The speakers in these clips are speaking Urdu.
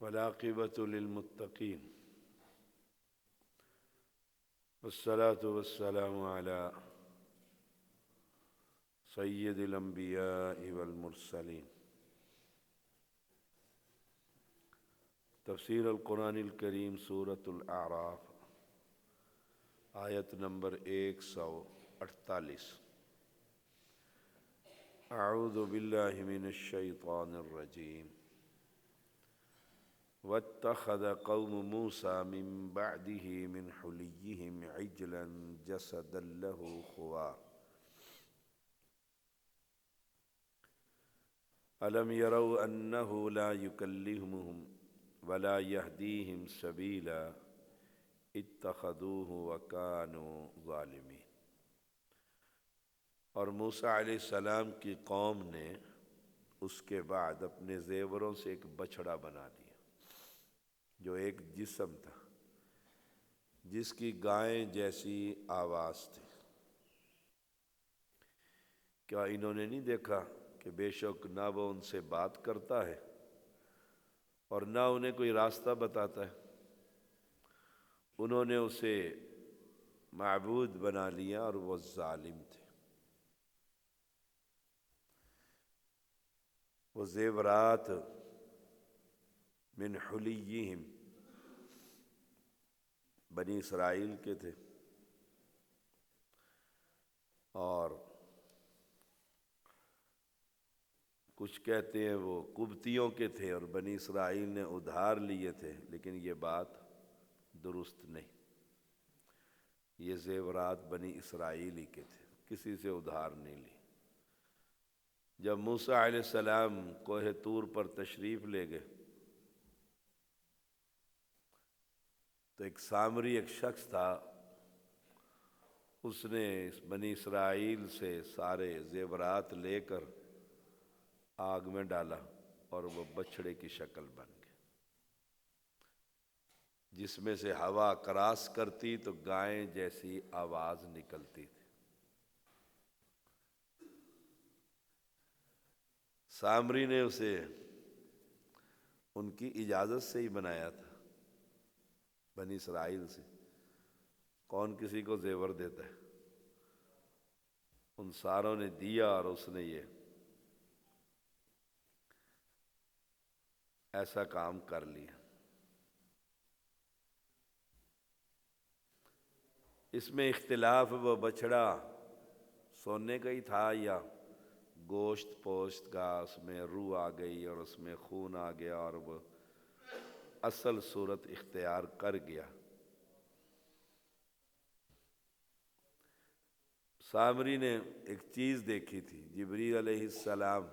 والعاقبة للمتقين والصلاة والسلام على سید الانبیاء والمرسلین۔ تفسیر القرآن الکریم سورۃ الاعراف آیت نمبر 148۔ اعوذ باللہ من الشیطان الرجیم۔ واتخذ قوم موسى من بعده من حليهم عجلا جسدا له خوار ألم يروا أنه لا يكلمهم ولا يهديهم سبيلا اتخذوه وكانوا ظالمين۔ اور موسیٰ علیہ السلام کی قوم نے اس کے بعد اپنے زیوروں سے ایک بچھڑا بنا دیا جو ایک جسم تھا، جس کی گائیں جیسی آواز تھی۔ کیا انہوں نے نہیں دیکھا کہ بے شک نہ وہ ان سے بات کرتا ہے اور نہ انہیں کوئی راستہ بتاتا ہے؟ انہوں نے اسے معبود بنا لیا اور وہ ظالم تھے۔ وہ زیورات من حلیہم بنی اسرائیل کے تھے، اور کچھ کہتے ہیں وہ قبطیوں کے تھے اور بنی اسرائیل نے ادھار لیے تھے، لیکن یہ بات درست نہیں۔ یہ زیورات بنی اسرائیل ہی کے تھے، کسی سے ادھار نہیں لی۔ جب موسیٰ علیہ السلام کوہ طور پر تشریف لے گئے تو ایک سامری ایک شخص تھا، اس نے اس بنی اسرائیل سے سارے زیورات لے کر آگ میں ڈالا اور وہ بچھڑے کی شکل بن گئے، جس میں سے ہوا کراس کرتی تو گائیں جیسی آواز نکلتی تھی۔ سامری نے اسے ان کی اجازت سے ہی بنایا تھا۔ بنی اسرائیل سے کون کسی کو زیور دیتا ہے؟ ان ساروں نے دیا اور اس نے یہ ایسا کام کر لیا۔ اس میں اختلاف وہ بچھڑا سونے کا ہی تھا یا گوشت پوشت کا، اس میں روح آ گئی اور اس میں خون آ گیا اور وہ اصل صورت اختیار کر گیا۔ سامری نے ایک چیز دیکھی تھی، جبریل علیہ السلام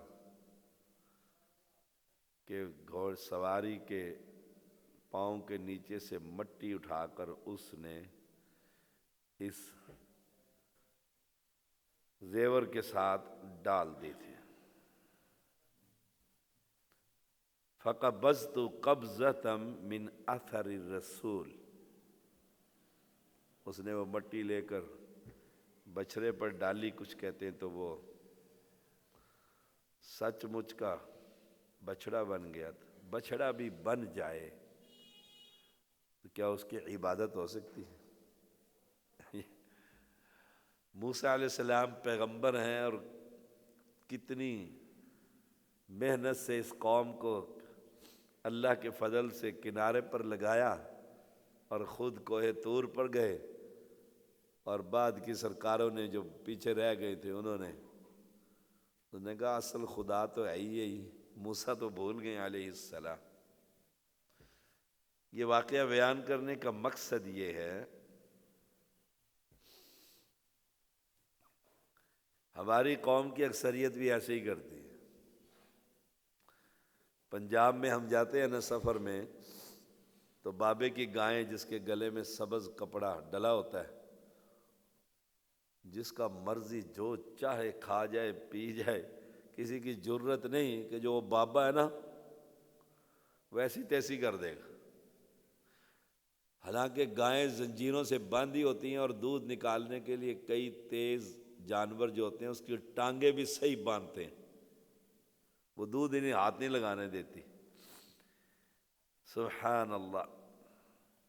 کے گھوڑ سواری کے پاؤں کے نیچے سے مٹی اٹھا کر اس نے اس زیور کے ساتھ ڈال دی تھی۔ فَقَبَضْتُ قَبْضَةً مِّنْ أَثَرِ الرَّسُولِ، اس نے وہ مٹی لے کر بچھڑے پر ڈالی۔ کچھ کہتے ہیں تو وہ سچ مچ کا بچھڑا بن گیا تھا۔ بچھڑا بھی بن جائے تو کیا اس کی عبادت ہو سکتی ہے؟ موسیٰ علیہ السلام پیغمبر ہیں اور کتنی محنت سے اس قوم کو اللہ کے فضل سے کنارے پر لگایا، اور خود کوہ طور پر گئے، اور بعد کی سرکاروں نے جو پیچھے رہ گئے تھے انہوں نے کہا اصل خدا تو ہے ہی یہی، موسیٰ تو بھول گئے علیہ السلام۔ یہ واقعہ بیان کرنے کا مقصد یہ ہے، ہماری قوم کی اکثریت بھی ایسے ہی کرتی ہے۔ پنجاب میں ہم جاتے ہیں نا سفر میں، تو بابے کی گائیں جس کے گلے میں سبز کپڑا ڈلا ہوتا ہے، جس کا مرضی جو چاہے کھا جائے پی جائے، کسی کی جرت نہیں کہ جو بابا ہے نا ویسی تیسی کر دے گا۔ حالانکہ گائیں زنجیروں سے باندھی ہوتی ہیں اور دودھ نکالنے کے لیے کئی تیز جانور جو ہوتے ہیں اس کی ٹانگیں بھی صحیح باندھتے ہیں، وہ دودھ انہیں ہاتھ نہیں لگانے دیتی۔ سبحان اللہ.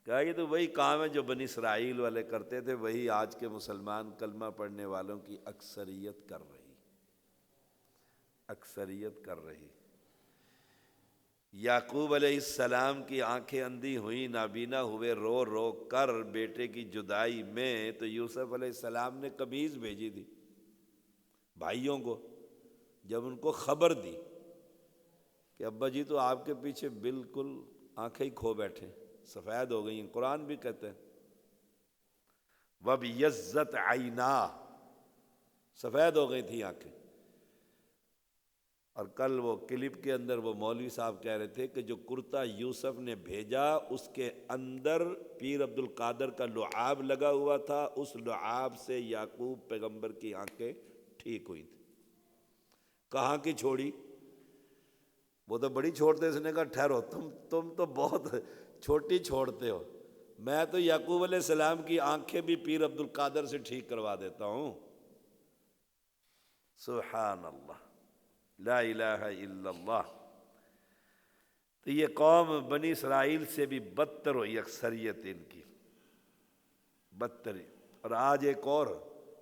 کہا یہ تو وہی کام ہے جو بنی اسرائیل والے کرتے تھے، وہی آج کے مسلمان کلمہ پڑھنے والوں کی اکثریت کر رہی. یعقوب علیہ السلام کی آنکھیں اندھی ہوئی، نابینا ہوئے، رو رو کر بیٹے کی جدائی میں. تو یوسف علیہ السلام نے قمیض بھیجی تھی بھائیوں کو. جب ان کو خبر دی کہ ابا جی تو آپ کے پیچھے بالکل آنکھیں ہی کھو بیٹھے، سفید ہو گئی ہیں. قرآن بھی کہتے ہیں وَبْيَضَّتْ عَيْنَاهُ، سفید ہو گئی تھی آنکھیں. اور کل وہ کلپ کے اندر وہ مولوی صاحب کہہ رہے تھے کہ جو کرتا یوسف نے بھیجا اس کے اندر پیر عبد القادر کا لعاب لگا ہوا تھا، اس لعاب سے یعقوب پیغمبر کی آنکھیں ٹھیک ہوئی تھی. کہاں کی چھوڑی؟ وہ تو بڑی چھوڑتے. اس نے کہا ٹھہرو، تم تو بہت چھوٹی چھوڑتے ہو. میں تو یعقوب علیہ السلام کی آنکھیں بھی پیر عبد القادر سے ٹھیک کروا دیتا ہوں. سبحان اللہ، لا الہ الا اللہ. تو یہ قوم بنی اسرائیل سے بھی بدتر ہوئی، اکثریت ان کی بدتر. اور آج ایک اور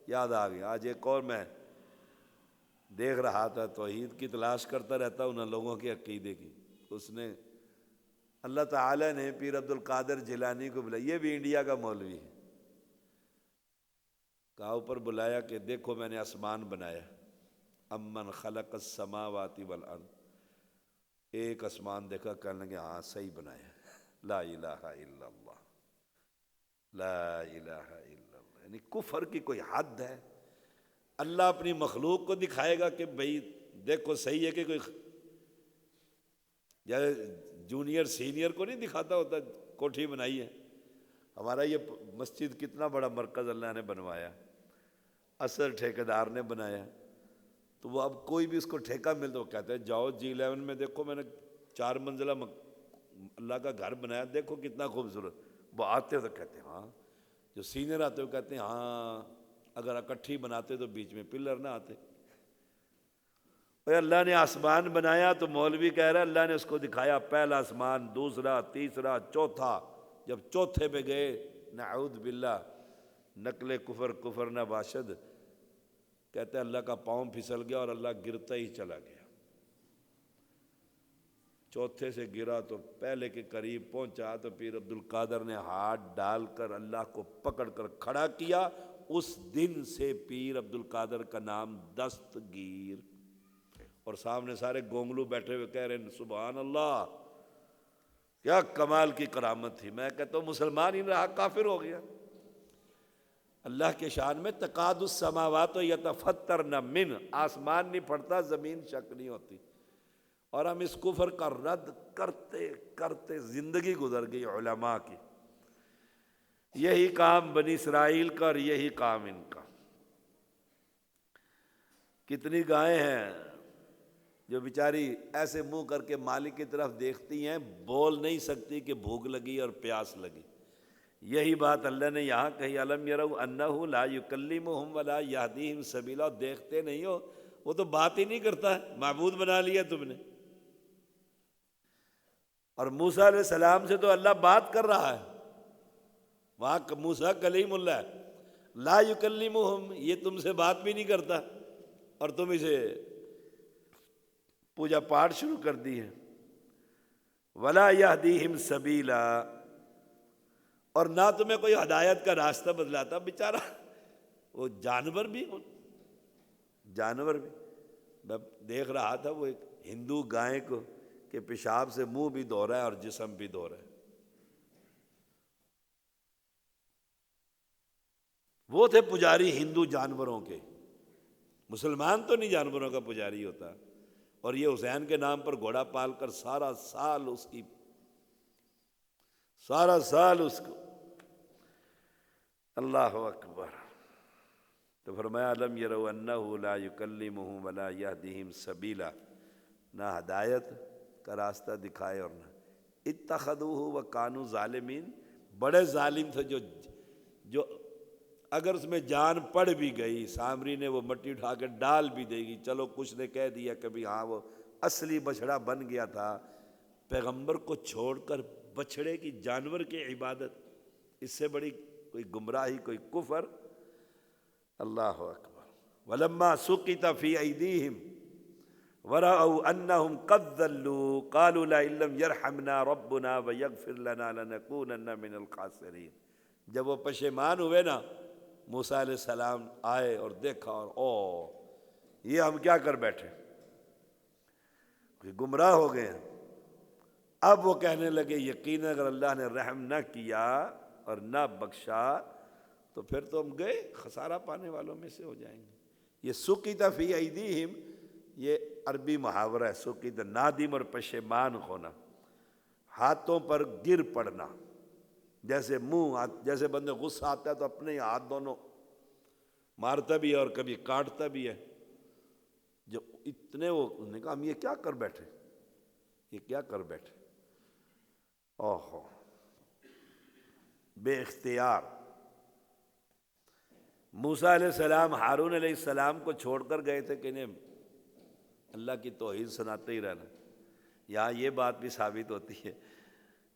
یاد آ گیا. آج ایک اور میں دیکھ رہا تھا، توحید کی تلاش کرتا رہتا ہوں ان لوگوں کے عقیدے کی. اس نے اللہ تعالیٰ نے پیر عبد القادر جیلانی کو بلایا، یہ بھی انڈیا کا مولوی ہے. کہا اوپر بلایا کہ دیکھو میں نے آسمان بنایا، امن خلق السماوات والارض. ایک آسمان دیکھا، کہنے لگے ہاں صحیح بنایا. لا الہ الا اللہ، لا الہ الا اللہ. یعنی کفر کی کوئی حد ہے؟ اللہ اپنی مخلوق کو دکھائے گا کہ بھئی دیکھو صحیح ہے کہ کوئی جونیئر سینئر کو نہیں دکھاتا ہوتا کوٹھی بنائی ہے. ہمارا یہ مسجد کتنا بڑا مرکز اللہ نے بنوایا، اصل ٹھیکیدار نے بنایا. تو وہ اب کوئی بھی اس کو ٹھیکہ مل تو وہ کہتے ہیں جاؤ G11 میں دیکھو میں نے 4 منزلہ اللہ کا گھر بنایا، دیکھو کتنا خوبصورت. وہ آتے تو کہتے ہیں ہاں. جو سینئر آتے وہ کہتے ہیں ہاں اگر اکٹھی بناتے تو بیچ میں پلر نہ آتے. اللہ نے آسمان بنایا تو مولوی کہہ رہا ہے اللہ نے اس کو دکھایا پہلا آسمان، دوسرا، تیسرا، چوتھا. جب چوتھے پہ گئے نعوذ باللہ نقل کفر نہ باشد، کہتے ہیں اللہ کا پاؤں پھسل گیا اور اللہ گرتا ہی چلا گیا. چوتھے سے گرا تو پہلے کے قریب پہنچا تو پیر عبد القادر نے ہاتھ ڈال کر اللہ کو پکڑ کر کھڑا کیا. اس دن سے پیر عبد القادر کا نام دستگیر. اور سامنے سارے گونگلو بیٹھے ہوئے کہہ رہے ہیں سبحان اللہ، کیا کمال کی کرامت تھی. میں کہتا ہوں مسلمان ہی رہا، کافر ہو گیا. اللہ کے شان میں تکاد السماوات یتفطرن من، آسمان نہیں پھٹتا، زمین شک نہیں ہوتی. اور ہم اس کفر کا رد کرتے کرتے زندگی گزر گئی علماء کی. یہی کام بنی اسرائیل کا اور یہی کام ان کا. کتنی گائیں ہیں جو بیچاری ایسے منہ کر کے مالک کی طرف دیکھتی ہیں، بول نہیں سکتی کہ بھوک لگی اور پیاس لگی. یہی بات اللہ نے یہاں کہی الم یروا انہ لا یکلمہم ولا یہدیہم سبیلا. دیکھتے نہیں ہو، وہ تو بات ہی نہیں کرتا ہے، معبود بنا لیا تم نے. اور موسیٰ علیہ السلام سے تو اللہ بات کر رہا ہے، وہاں موسیٰ کلیم اللہ ہے. لا یکلمہم، یہ تم سے بات بھی نہیں کرتا اور تم اسے پوجا پاٹ شروع کر دی ہے. ولا یہدیہم سبیلا، اور نہ تمہیں کوئی ہدایت کا راستہ بتلاتا. بیچارہ وہ جانور بھی میں دیکھ رہا تھا وہ ایک ہندو گائے کو کہ پیشاب سے منہ بھی دھو رہا ہے اور جسم بھی دھو رہا ہے. وہ تھے پجاری ہندو جانوروں کے. مسلمان تو نہیں جانوروں کا پجاری ہوتا. اور یہ حسین کے نام پر گھوڑا پال کر سارا سال اس کو اللہ اکبر. تو فرمایا الم یروا انہ لا یکلمہم ولا یہدیہم سبیلا، نہ ہدایت کا راستہ دکھائے اور نہ. اتخذوہ وکانوا ظالمین، بڑے ظالم تھے جو اگر اس میں جان پڑ بھی گئی، سامری نے وہ مٹی اٹھا کے ڈال بھی دے گی، چلو کچھ نے کہہ دیا کبھی ہاں وہ اصلی بچڑا بن گیا تھا، پیغمبر کو چھوڑ کر بچھڑے کی، جانور کی عبادت، اس سے بڑی کوئی گمراہی، کوئی کفر؟ اللہ اکبر۔ ولما سقط فی ایدیہم ورأوا انہم قد ضلوا قالوا لئن لم یرحمنا ربنا ویغفر لنا لنکونن من الخاسرین۔ جب وہ پشیمان ہوئے نا، موسیٰ علیہ السلام آئے اور دیکھا، اور یہ ہم کیا کر بیٹھے، گمراہ ہو گئے ہیں۔ اب وہ کہنے لگے یقیناً اگر اللہ نے رحم نہ کیا اور نہ بخشا تو پھر تو ہم گئے، خسارہ پانے والوں میں سے ہو جائیں گے۔ یہ سقط فی ایدیہم، یہ عربی محاورہ ہے، سقط نادم اور پشیمان ہونا، ہاتھوں پر گر پڑنا، جیسے جیسے بندے غصہ آتا ہے تو اپنے ہی ہاتھ دونوں مارتا بھی ہے اور کبھی کاٹتا بھی ہے۔ جو اتنے وہ انہوں نے کہا ہم یہ کیا کر بیٹھے، یہ کیا کر بیٹھے، اوہو، بے اختیار۔ موسیٰ علیہ السلام ہارون علیہ السلام کو چھوڑ کر گئے تھے کہ انہیں اللہ کی توحید سناتے ہی رہنا۔ یہاں یہ بات بھی ثابت ہوتی ہے،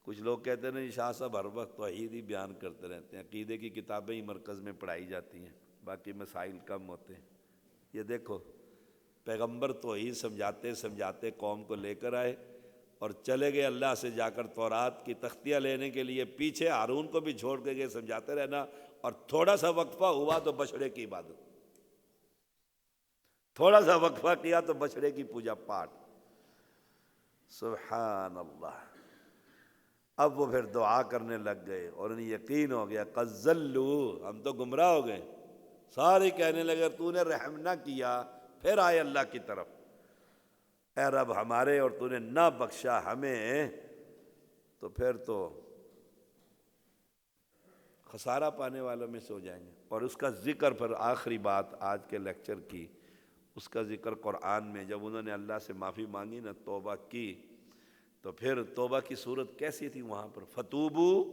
کچھ لوگ کہتے ہیں نا شاہ صاحب ہر وقت توحید ہی بیان کرتے رہتے ہیں، عقیدے کی کتابیں ہی مرکز میں پڑھائی جاتی ہیں، باقی مسائل کم ہوتے ہیں۔ یہ دیکھو، پیغمبر توحید سمجھاتے سمجھاتے قوم کو لے کر آئے اور چلے گئے اللہ سے جا کر تورات کی تختیاں لینے کے لیے، پیچھے ہارون کو بھی چھوڑ کے گئے سمجھاتے رہنا، اور تھوڑا سا وقفہ ہوا تو بچڑے کی عبادت، تھوڑا سا وقفہ کیا تو بچڑے کی پوجا پاٹ۔ سبحان اللہ۔ اب وہ پھر دعا کرنے لگ گئے اور انہیں یقین ہو گیا قد ضلوا، ہم تو گمراہ ہو گئے۔ سارے کہنے لگے تو نے رحم نہ کیا، پھر آئے اللہ کی طرف، اے رب ہمارے، اور تو نے نہ بخشا ہمیں، تو پھر تو خسارہ پانے والوں میں سے ہو جائیں گے۔ اور اس کا ذکر، پھر آخری بات آج کے لیکچر کی، اس کا ذکر قرآن میں جب انہوں نے اللہ سے معافی مانگی نا، توبہ کی، تو پھر توبہ کی صورت کیسی تھی وہاں پر؟ فتوبوا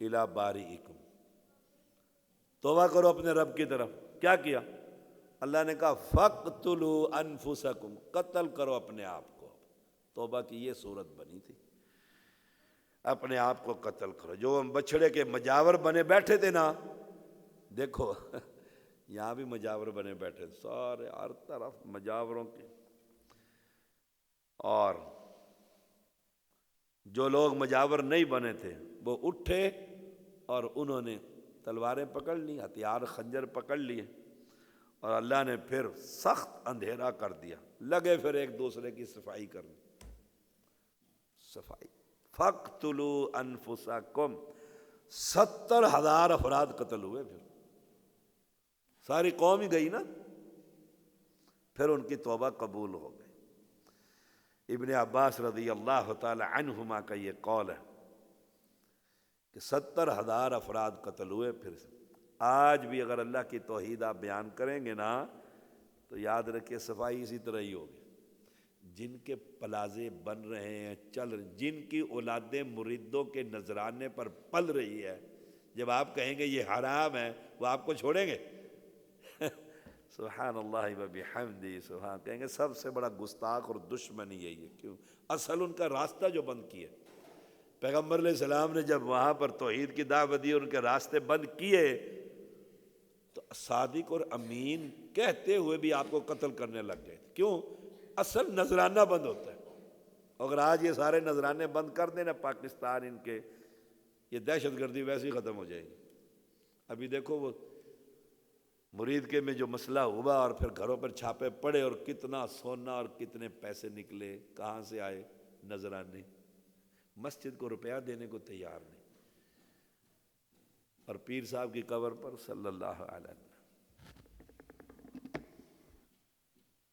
الی بارئکم، توبہ کرو اپنے رب کی طرف۔ کیا کیا؟ اللہ نے کہا فاقتلوا انفسکم، قتل کرو اپنے آپ کو۔ توبہ کی یہ صورت بنی تھی، اپنے آپ کو قتل کرو۔ جو ہم بچھڑے کے مجاور بنے بیٹھے تھے نا، دیکھو یہاں بھی مجاور بنے بیٹھے، سارے ہر طرف مجاوروں کے۔ اور جو لوگ مجاور نہیں بنے تھے وہ اٹھے اور انہوں نے تلواریں پکڑ لی، ہتھیار خنجر پکڑ لیے، اور اللہ نے پھر سخت اندھیرا کر دیا، لگے پھر ایک دوسرے کی صفائی کرنے، صفائی۔ فَاقْتُلُوا أَنفُسَكُمْ، 70,000 افراد قتل ہوئے، پھر ساری قوم ہی گئی نا، پھر ان کی توبہ قبول ہو گئی۔ ابن عباس رضی اللہ تعالی عنہما کا یہ قول ہے کہ 70,000 افراد قتل ہوئے۔ پھر آج بھی اگر اللہ کی توحید آپ بیان کریں گے نا تو یاد رکھیں صفائی اسی طرح ہی ہوگی۔ جن کے پلازے بن رہے ہیں، چل رہے، جن کی اولادیں مریدوں کے نذرانے پر پل رہی ہے، جب آپ کہیں گے یہ حرام ہے، وہ آپ کو چھوڑیں گے؟ سبحان اللہ و بحمدہ، سبحان، کہیں گے سب سے بڑا گستاخ اور دشمن یہی ہے۔ کیوں؟ اصل ان کا راستہ جو بند کیا، پیغمبر علیہ السلام نے جب وہاں پر توحید کی دعوت دی، ان کے راستے بند کیے، تو صادق اور امین کہتے ہوئے بھی آپ کو قتل کرنے لگ گئے۔ کیوں؟ اصل نذرانہ بند ہوتا ہے۔ اگر آج یہ سارے نذرانے بند کر دیں نا پاکستان، ان کے، یہ دہشت گردی ویسے ہی ختم ہو جائے گی۔ ابھی دیکھو وہ مرید کے میں جو مسئلہ ہوا، اور پھر گھروں پر چھاپے پڑے، اور کتنا سونا اور کتنے پیسے نکلے، کہاں سے آئے نذرانے، مسجد کو روپیہ دینے کو تیار نہیں، اور پیر صاحب کی قبر پر صلی اللہ علیہ وسلم